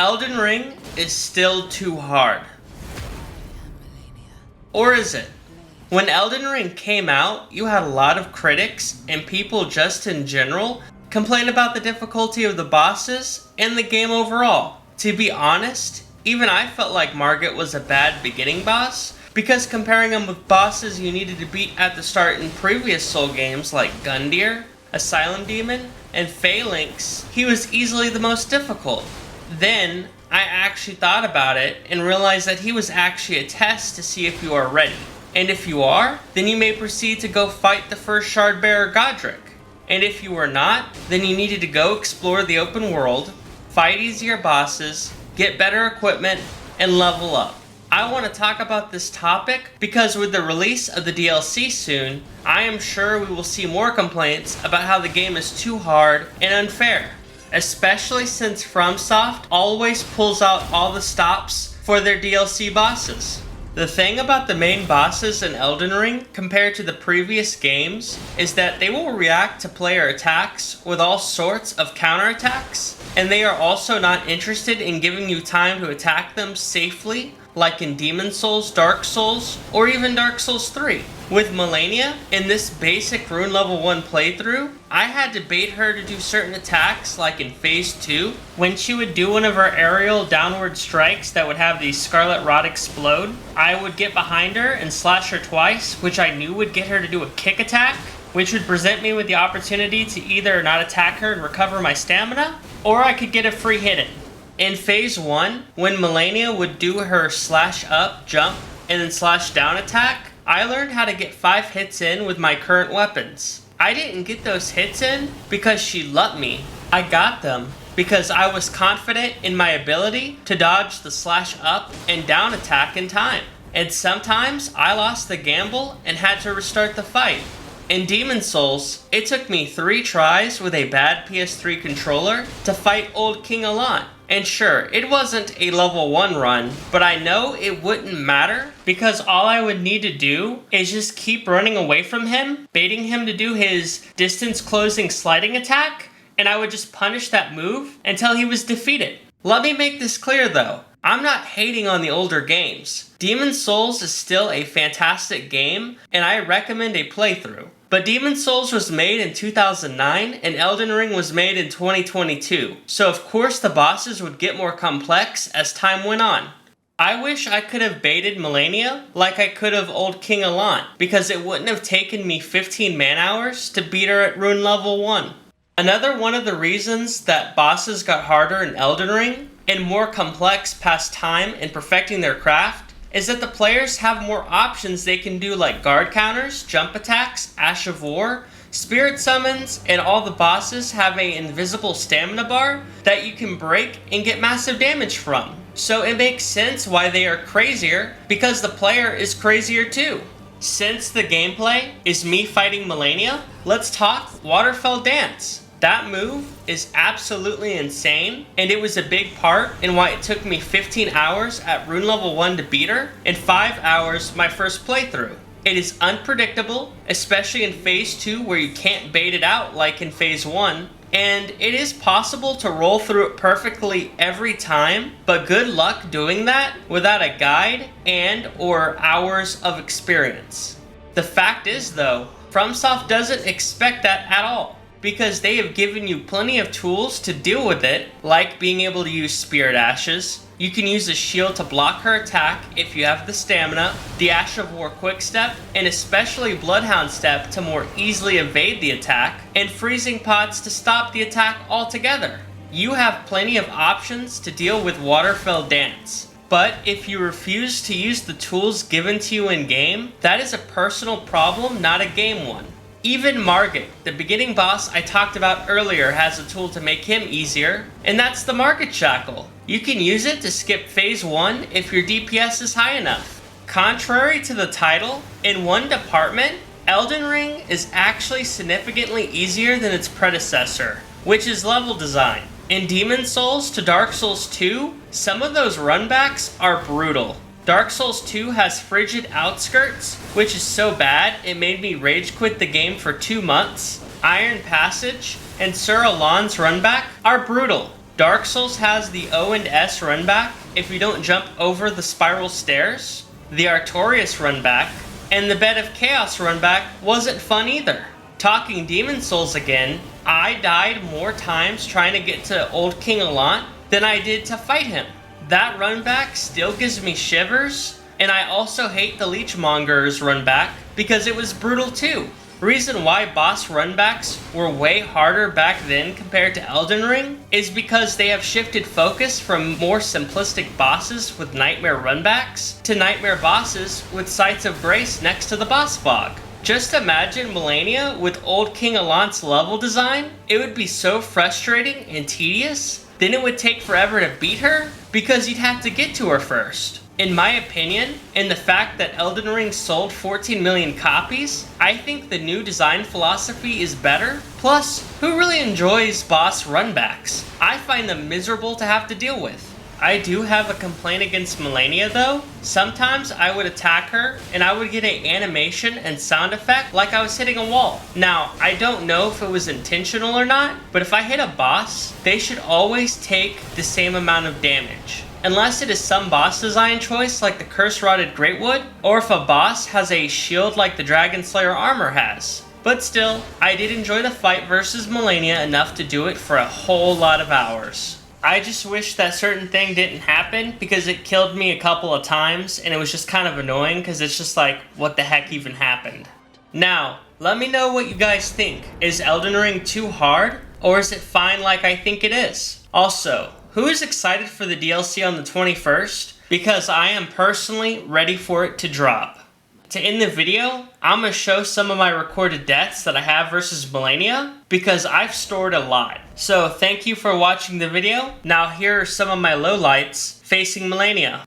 Elden Ring is still too hard. Or is it? When Elden Ring came out, you had a lot of critics and people just in general complain about the difficulty of the bosses and the game overall. To be honest, even I felt like Margit was a bad beginning boss, because comparing him with bosses you needed to beat at the start in previous Soul games like Gundyr, Asylum Demon, and Phalanx, he was easily the most difficult. Then, I actually thought about it and realized that he was actually a test to see if you are ready. And if you are, then you may proceed to go fight the first Shardbearer Godric. And if you are not, then you needed to go explore the open world, fight easier bosses, get better equipment, and level up. I want to talk about this topic because with the release of the DLC soon, I am sure we will see more complaints about how the game is too hard and unfair. Especially since FromSoft always pulls out all the stops for their DLC bosses. The thing about the main bosses in Elden Ring compared to the previous games is that they will react to player attacks with all sorts of counterattacks, and they are also not interested in giving you time to attack them safely like in Demon Souls, Dark Souls, or even Dark Souls 3. With Malenia, in this basic Rune Level 1 playthrough, I had to bait her to do certain attacks like in Phase 2, when she would do one of her aerial downward strikes that would have the Scarlet Rod explode. I would get behind her and slash her twice, which I knew would get her to do a kick attack, which would present me with the opportunity to either not attack her and recover my stamina, or I could get a free hit in. In Phase 1, when Malenia would do her slash up, jump, and then slash down attack, I learned how to get 5 hits in with my current weapons. I didn't get those hits in because she let me. I got them because I was confident in my ability to dodge the slash up and down attack in time. And sometimes I lost the gamble and had to restart the fight. In Demon Souls, it took me 3 tries with a bad PS3 controller to fight Old King Allant. And sure, it wasn't a level 1 run, but I know it wouldn't matter because all I would need to do is just keep running away from him, baiting him to do his distance closing sliding attack, and I would just punish that move until he was defeated. Let me make this clear though. I'm not hating on the older games. Demon Souls is still a fantastic game, and I recommend a playthrough. But Demon Souls was made in 2009, and Elden Ring was made in 2022, so of course the bosses would get more complex as time went on. I wish I could have baited Malenia like I could have Old King Allant, because it wouldn't have taken me 15 man-hours to beat her at Rune Level 1. Another one of the reasons that bosses got harder in Elden Ring, and more complex past time in perfecting their craft, is that the players have more options they can do, like guard counters, jump attacks, Ash of War, spirit summons, and all the bosses have an invisible stamina bar that you can break and get massive damage from. So it makes sense why they are crazier, because the player is crazier too. Since the gameplay is me fighting Malenia, let's talk Waterfell Dance. That move is absolutely insane, and it was a big part in why it took me 15 hours at Rune Level 1 to beat her, and 5 hours my first playthrough. It is unpredictable, especially in Phase 2 where you can't bait it out like in Phase 1, and it is possible to roll through it perfectly every time, but good luck doing that without a guide and/or hours of experience. The fact is though, FromSoft doesn't expect that at all, because they have given you plenty of tools to deal with it, like being able to use Spirit Ashes. You can use a shield to block her attack if you have the stamina, the Ash of War Quickstep, and especially Bloodhound Step to more easily evade the attack, and Freezing Pots to stop the attack altogether. You have plenty of options to deal with Waterfell Dance. But if you refuse to use the tools given to you in-game, that is a personal problem, not a game one. Even Margit, the beginning boss I talked about earlier, has a tool to make him easier, and that's the Margit Shackle. You can use it to skip Phase 1 if your DPS is high enough. Contrary to the title, in one department, Elden Ring is actually significantly easier than its predecessor, which is level design. In Demon Souls to Dark Souls 2, some of those runbacks are brutal. Dark Souls 2 has frigid outskirts, which is so bad it made me rage quit the game for 2 months. Iron Passage and Sir Alan's runback are brutal. Dark Souls has the O and S runback if you don't jump over the spiral stairs, the Artorias runback, and the Bed of Chaos runback wasn't fun either. Talking Demon Souls again, I died more times trying to get to Old King Allant than I did to fight him. That runback still gives me shivers, and I also hate the Leechmonger's runback because it was brutal too. Reason why boss runbacks were way harder back then compared to Elden Ring is because they have shifted focus from more simplistic bosses with nightmare runbacks to nightmare bosses with Sights of Grace next to the boss bog. Just imagine Malenia with Old King Allant's level design. It would be so frustrating and tedious. Then it would take forever to beat her because you'd have to get to her first. In my opinion, and the fact that Elden Ring sold 14 million copies, I think the new design philosophy is better. Plus, who really enjoys boss runbacks? I find them miserable to have to deal with. I do have a complaint against Malenia though. Sometimes I would attack her and I would get an animation and sound effect like I was hitting a wall. Now, I don't know if it was intentional or not, but if I hit a boss, they should always take the same amount of damage. Unless it is some boss design choice like the Curse-Rotted Greatwood, or if a boss has a shield like the Dragon Slayer armor has. But still, I did enjoy the fight versus Malenia enough to do it for a whole lot of hours. I just wish that certain thing didn't happen because it killed me a couple of times and it was just kind of annoying because it's just like, what the heck even happened? Now, let me know what you guys think. Is Elden Ring too hard, or is it fine like I think it is? Also, who is excited for the DLC on the 21st? Because I am personally ready for it to drop. To end the video, I'm going to show some of my recorded deaths that I have versus Malenia, because I've stored a lot. So thank you for watching the video. Now here are some of my lowlights facing Malenia.